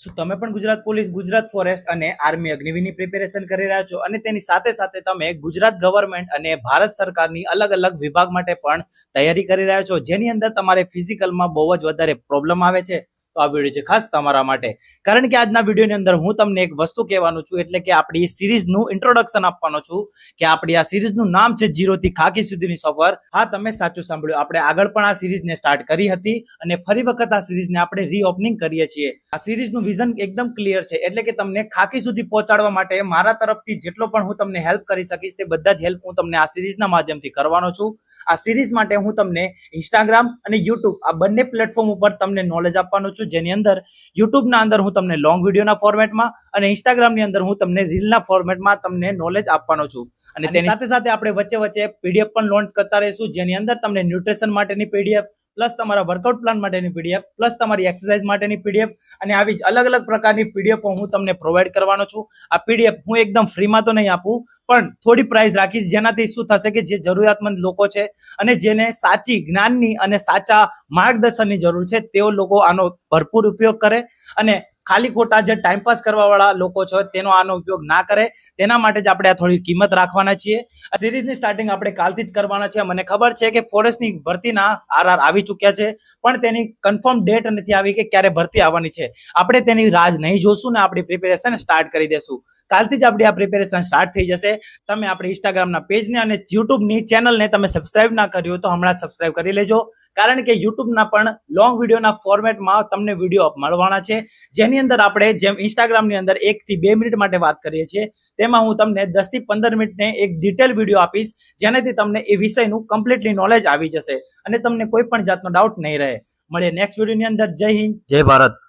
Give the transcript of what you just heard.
શું તમે પણ ગુજરાત પોલીસ, ગુજરાત ફોરેસ્ટ અને આર્મી અગ્નિવીરની પ્રિપેરેશન કરી રહ્યા છો અને તેની સાથે સાથે તમે ગુજરાત ગવર્મેન્ટ અને ભારત સરકારની અલગ અલગ વિભાગ માટે પણ તૈયારી કરી રહ્યા છો, જેની અંદર તમારે ફિઝિકલમાં બહુ જ વધારે પ્રોબ્લેમ આવે છે? તો આ વિડીયો છે ખાસ તમારા માટે, કારણ કે આજના વિડીયોની અંદર હું તમને એક વસ્તુ કહેવાનું છું, એટલે કે આપણી સિરીઝનું ઇન્ટ્રોડક્શન આપવાનો છું કે આપણી આ સિરીઝનું નામ છે 0 થી ખાકી સુધીની સફર. હા, તમે સાચું સાંભળ્યું, આપણે આગળ પણ આ સિરીઝને સ્ટાર્ટ કરી હતી અને ફરી વખત આ સિરીઝને આપણે રીઓપનિંગ કરીએ છીએ. આ સિરીઝનું વિઝન એકદમ ક્લિયર છે, એટલે કે તમને ખાકી સુધી પહોંચાડવા માટે મારા તરફથી જેટલો પણ હું તમને હેલ્પ કરી શકીશ તે બધા જ હેલ્પ હું તમને આ સિરીઝના માધ્યમથી કરવાનો છું. આ સિરીઝ માટે હું તમને ઇન્સ્ટાગ્રામ અને યુટ્યુબ આ બંને પ્લેટફોર્મ ઉપર તમને નોલેજ આપવાનો છું, જેની અંદર યુટ્યુબના અંદર હું તમને લોંગ વિડીયોના ફોર્મેટમાં અને ઇન્સ્ટાગ્રામની અંદર હું તમને રીલના ફોર્મેટમાં તમને નોલેજ આપવાનો છું. અને તેની સાથે સાથે આપણે વચ્ચે વચ્ચે પીડીએફ પણ લોન્ચ કરતા રહીશું, જેની અંદર તમને ન્યુટ્રિશન માટેની પીડીએફ, પ્લસ તમારા વર્કઆઉટ પ્લાન માટેની પીડીએફ, પ્લસ તમારી એક્સરસાઇઝ માટેની પીડીએફ અને આવી જ અલગ અલગ પ્રકારની પીડીએફ હું તમને પ્રોવાઈડ કરવાનો છું. આ પીડીએફ હું એકદમ ફ્રીમાં તો નહીં આપું, પણ થોડી પ્રાઇસ રાખીશ, જેનાથી શું થશે કે જે જરૂરિયાતમંદ લોકો છે અને જેને સાચી જ્ઞાનની અને સાચા માર્ગદર્શનની જરૂર છે તેઓ લોકો આનો ભરપૂર ઉપયોગ કરે અને ખાલી ખોટા જે ટાઈમપાસ કરવા વાળા લોકો છે તેનો આનો ઉપયોગ ના કરે. તેના માટે જ આપણે આ થોડી કિંમત રાખવાના છીએ. આ સિરીઝની સ્ટાર્ટિંગ આપણે કાલથી જ કરવાના છે. મને ખબર છે કે ફોરેસ્ટની ભરતીના આરઆર આવી ચૂક્યા છે, પણ તેની કન્ફર્મ ડેટ નથી આવી કે ક્યારે ભરતી આવવાની છે. આપણે તેની રાહ નહીં જોશું ને આપણી પ્રિપેરેશન સ્ટાર્ટ કરી દેશું. કાલથી જ આપણી આ પ્રિપેરેશન સ્ટાર્ટ થઈ જશે. તમે આપણી ઇન્સ્ટાગ્રામના પેજને અને યુટ્યુબની ચેનલને તમે સબસ્ક્રાઇબ ના કર્યું તો હમણાં સબસ્ક્રાઇબ કરી લેજો, કારણ કે યુટ્યુબના પણ લોંગ વિડીયોના ફોર્મેટમાં તમને વિડીયો મળવાના છે, જેની અંદર આપણે જેમ ઇન્સ્ટાગ્રામની અંદર 1 થી 2 મિનિટ માટે વાત કરીએ છીએ, તેમાં હું તમને 10 થી 15 મિનિટને એક ડિટેલ વિડીયો આપીશ, જેનાથી તમને એ વિષયનું કમ્પ્લીટલી નોલેજ આવી જશે અને તમને કોઈ પણ જાતનો ડાઉટ નહીં રહે. મળીએ નેક્સ્ટ વિડીયોની અંદર. જય હિન્દ, જય ભારત.